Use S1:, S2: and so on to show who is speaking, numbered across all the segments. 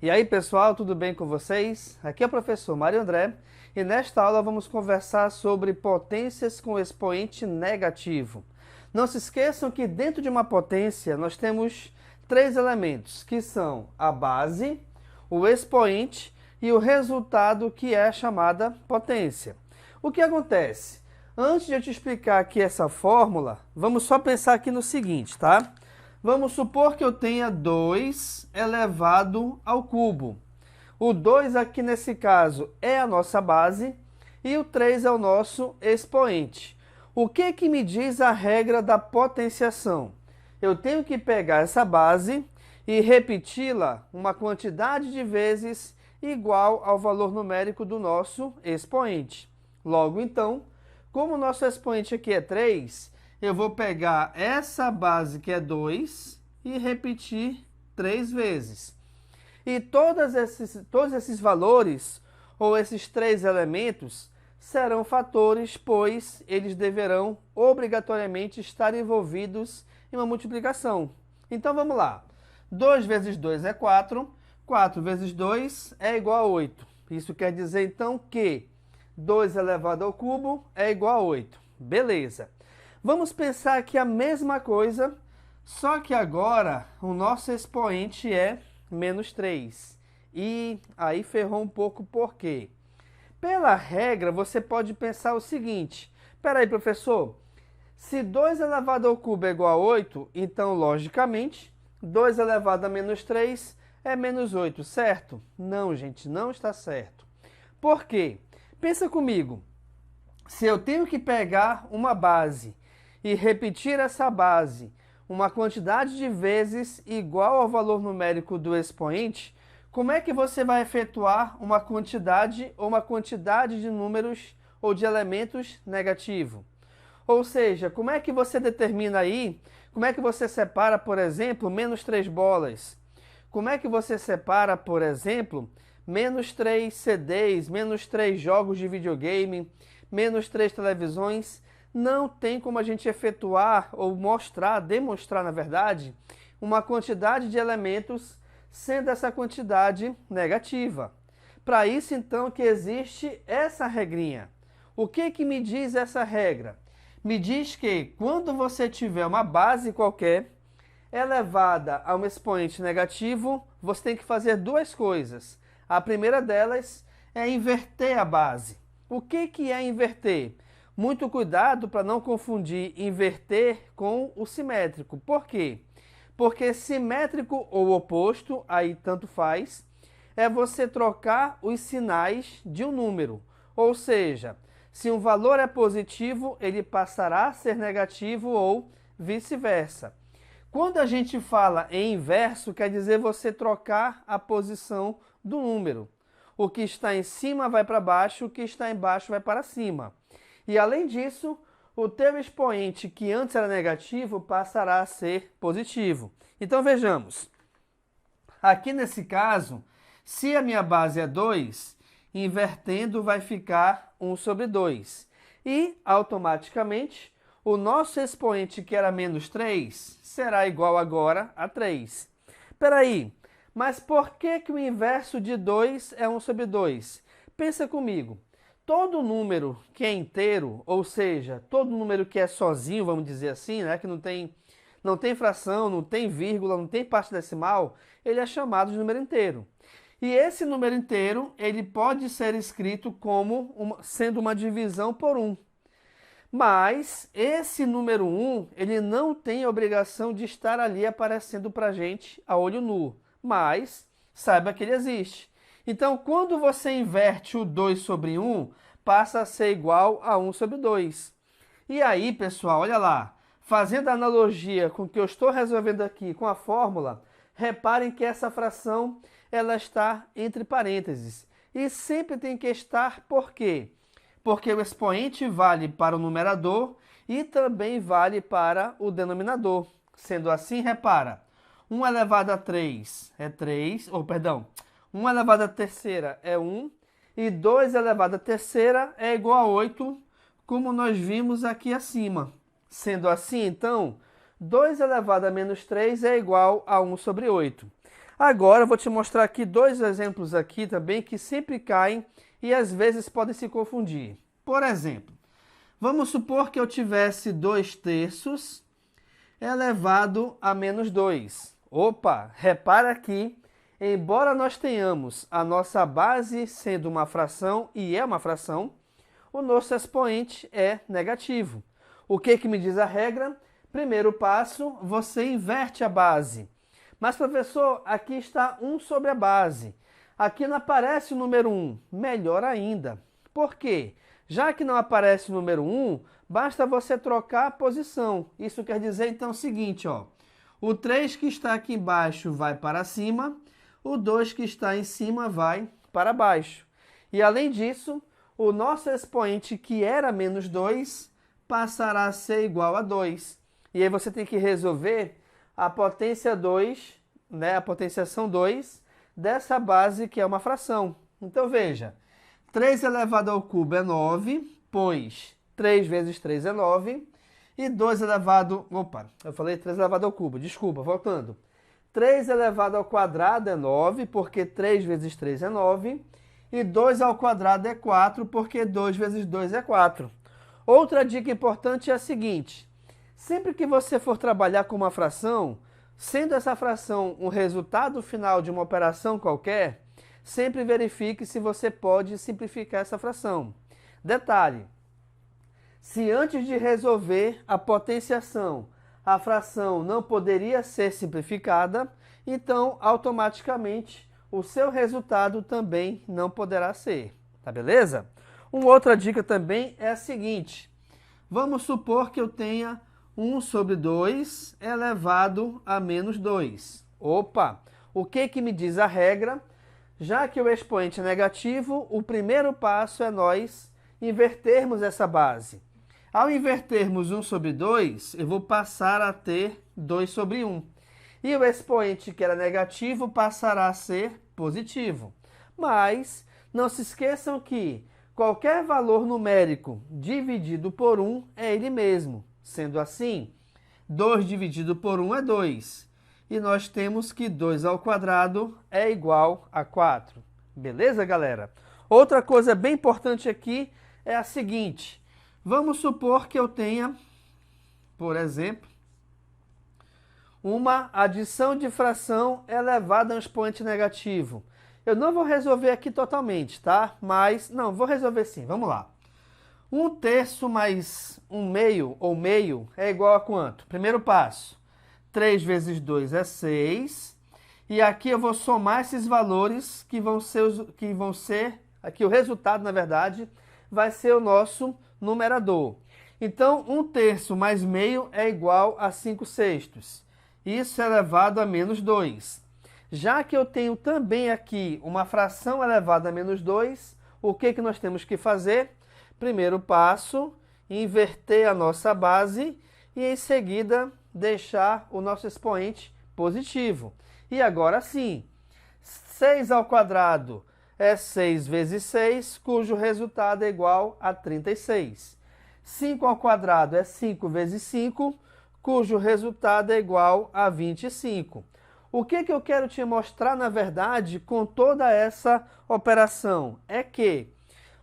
S1: E aí pessoal, tudo bem com vocês? Aqui é o professor Mário André e nesta aula vamos conversar sobre potências com expoente negativo. Não se esqueçam que dentro de uma potência nós temos três elementos, que são a base, o expoente e o resultado, que é a chamada potência. O que acontece? Antes de eu te explicar aqui essa fórmula, vamos só pensar aqui no seguinte, tá? Vamos supor que eu tenha 2 elevado ao cubo. O 2 aqui nesse caso é a nossa base e o 3 é o nosso expoente. O que me diz a regra da potenciação? Eu tenho que pegar essa base e repeti-la uma quantidade de vezes igual ao valor numérico do nosso expoente. Logo então, como o nosso expoente aqui é 3, eu vou pegar essa base que é 2 e repetir 3 vezes. E todos esses valores, ou esses três elementos, serão fatores, pois eles deverão obrigatoriamente estar envolvidos em uma multiplicação. Então vamos lá. 2 vezes 2 é 4, 4 vezes 2 é igual a 8. Isso quer dizer então que 2 elevado ao cubo é igual a 8. Beleza. Vamos pensar aqui a mesma coisa, só que agora o nosso expoente é menos 3. E aí ferrou um pouco, por quê? Pela regra, você pode pensar o seguinte: espera aí, professor, se 2 elevado ao cubo é igual a 8, então, logicamente, 2 elevado a menos 3 é menos 8, certo? Não, gente, não está certo. Por quê? Pensa comigo, se eu tenho que pegar uma base e repetir essa base uma quantidade de vezes igual ao valor numérico do expoente, como é que você vai efetuar uma quantidade ou uma quantidade de números ou de elementos negativo? Ou seja, como é que você determina aí, como é que você separa, por exemplo, menos 3 bolas? Como é que você separa, por exemplo, menos 3 CDs, menos 3 jogos de videogame, menos 3 televisões? Não tem como a gente efetuar ou mostrar, demonstrar, na verdade, uma quantidade de elementos sendo essa quantidade negativa. Para isso, então, que existe essa regrinha. O que me diz essa regra? Me diz que quando você tiver uma base qualquer elevada a um expoente negativo, você tem que fazer duas coisas. A primeira delas é inverter a base. O que é inverter? Muito cuidado para não confundir inverter com o simétrico. Por quê? Porque simétrico ou oposto, aí tanto faz, é você trocar os sinais de um número. Ou seja, se um valor é positivo, ele passará a ser negativo ou vice-versa. Quando a gente fala em inverso, quer dizer você trocar a posição do número. O que está em cima vai para baixo, o que está embaixo vai para cima. E além disso, o teu expoente, que antes era negativo, passará a ser positivo. Então vejamos. Aqui nesse caso, se a minha base é 2, invertendo vai ficar 1 sobre 2. E, automaticamente, o nosso expoente, que era menos 3, será igual agora a 3. Espera aí, mas por que o inverso de 2 é 1 sobre 2? Pensa comigo. Todo número que é inteiro, ou seja, todo número que é sozinho, vamos dizer assim, né, que não tem fração, não tem vírgula, não tem parte decimal, ele é chamado de número inteiro. E esse número inteiro, ele pode ser escrito como sendo uma divisão por 1. Mas esse número 1, ele não tem a obrigação de estar ali aparecendo para a gente a olho nu. Mas saiba que ele existe. Então, quando você inverte o 2 sobre 1, passa a ser igual a 1 sobre 2. E aí, pessoal, olha lá. Fazendo a analogia com o que eu estou resolvendo aqui com a fórmula, reparem que essa fração ela está entre parênteses. E sempre tem que estar por quê? Porque o expoente vale para o numerador e também vale para o denominador. Sendo assim, repara, 1 elevado a 3 é 3, 1 elevado à terceira é 1, e 2 elevado à terceira é igual a 8, como nós vimos aqui acima. Sendo assim, então, 2 elevado a menos 3 é igual a 1 sobre 8. Agora eu vou te mostrar aqui dois exemplos aqui também que sempre caem e às vezes podem se confundir. Por exemplo, vamos supor que eu tivesse 2/3 elevado a menos 2. Opa, repara aqui, embora nós tenhamos a nossa base sendo uma fração, e é uma fração, o nosso expoente é negativo. O que me diz a regra? Primeiro passo, você inverte a base. Mas, professor, aqui está 1 sobre a base. Aqui não aparece o número 1. Melhor ainda. Por quê? Já que não aparece o número 1, basta você trocar a posição. Isso quer dizer, então, o seguinte, ó. O 3 que está aqui embaixo vai para cima, o 2 que está em cima vai para baixo. E, além disso, o nosso expoente, que era menos 2, passará a ser igual a 2. E aí você tem que resolver a potência 2, né, a potenciação 2, dessa base que é uma fração. Então, veja, 3 elevado ao cubo é 9, pois 3 vezes 3 é 9, e 2 elevado... Opa, eu falei 3 elevado ao cubo, desculpa, voltando. 3 elevado ao quadrado é 9, porque 3 vezes 3 é 9, e 2 ao quadrado é 4, porque 2 vezes 2 é 4. Outra dica importante é a seguinte: sempre que você for trabalhar com uma fração, sendo essa fração um resultado final de uma operação qualquer, sempre verifique se você pode simplificar essa fração. Detalhe: se antes de resolver a potenciação, a fração não poderia ser simplificada, então automaticamente o seu resultado também não poderá ser. Tá beleza? Uma outra dica também é a seguinte: vamos supor que eu tenha 1 sobre 2 elevado a menos 2. Opa! O que me diz a regra? Já que o expoente é negativo, o primeiro passo é nós invertermos essa base. Ao invertermos 1 sobre 2, eu vou passar a ter 2 sobre 1. E o expoente que era negativo passará a ser positivo. Mas não se esqueçam que qualquer valor numérico dividido por 1 é ele mesmo. Sendo assim, 2 dividido por 1 é 2. E nós temos que 2 ao quadrado é igual a 4. Beleza, galera? Outra coisa bem importante aqui é a seguinte: vamos supor que eu tenha, por exemplo, uma adição de fração elevada a um expoente negativo. Eu não vou resolver aqui totalmente, tá? Mas, não, vou resolver sim, vamos lá. 1/3 mais 1/2, ou meio, é igual a quanto? Primeiro passo, 3 vezes 2 é 6. E aqui eu vou somar esses valores que vão ser, aqui o resultado, na verdade, vai ser o nosso numerador. Então, 1/3 mais meio é igual a 5/6. Isso é elevado a menos 2. Já que eu tenho também aqui uma fração elevada a menos 2, o que nós temos que fazer? Primeiro passo, inverter a nossa base e em seguida deixar o nosso expoente positivo. E agora sim, 6 ao quadrado é 6 vezes 6, cujo resultado é igual a 36. 5 ao quadrado é 5 vezes 5, cujo resultado é igual a 25. O que eu quero te mostrar, na verdade, com toda essa operação? É que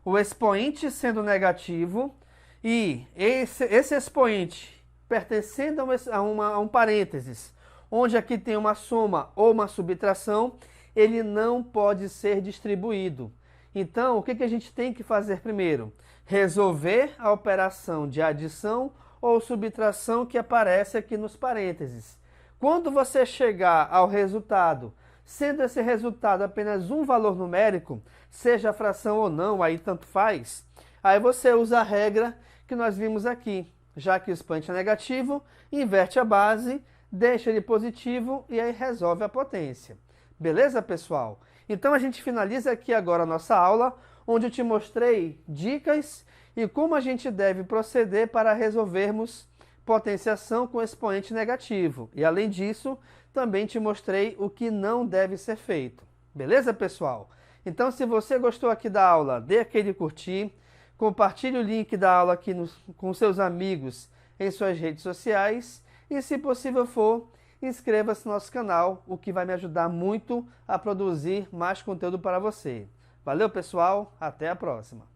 S1: o expoente sendo negativo e esse expoente pertencendo a um parênteses, onde aqui tem uma soma ou uma subtração, ele não pode ser distribuído. Então, o que a gente tem que fazer primeiro? Resolver a operação de adição ou subtração que aparece aqui nos parênteses. Quando você chegar ao resultado, sendo esse resultado apenas um valor numérico, seja fração ou não, aí tanto faz, aí você usa a regra que nós vimos aqui. Já que o expoente é negativo, inverte a base, deixa ele positivo e aí resolve a potência. Beleza, pessoal? Então a gente finaliza aqui agora a nossa aula, onde eu te mostrei dicas e como a gente deve proceder para resolvermos potenciação com expoente negativo. E além disso, também te mostrei o que não deve ser feito. Beleza, pessoal? Então, se você gostou aqui da aula, dê aquele curtir, compartilhe o link da aula aqui com seus amigos em suas redes sociais e, se possível for, inscreva-se no nosso canal, o que vai me ajudar muito a produzir mais conteúdo para você. Valeu, pessoal, até a próxima!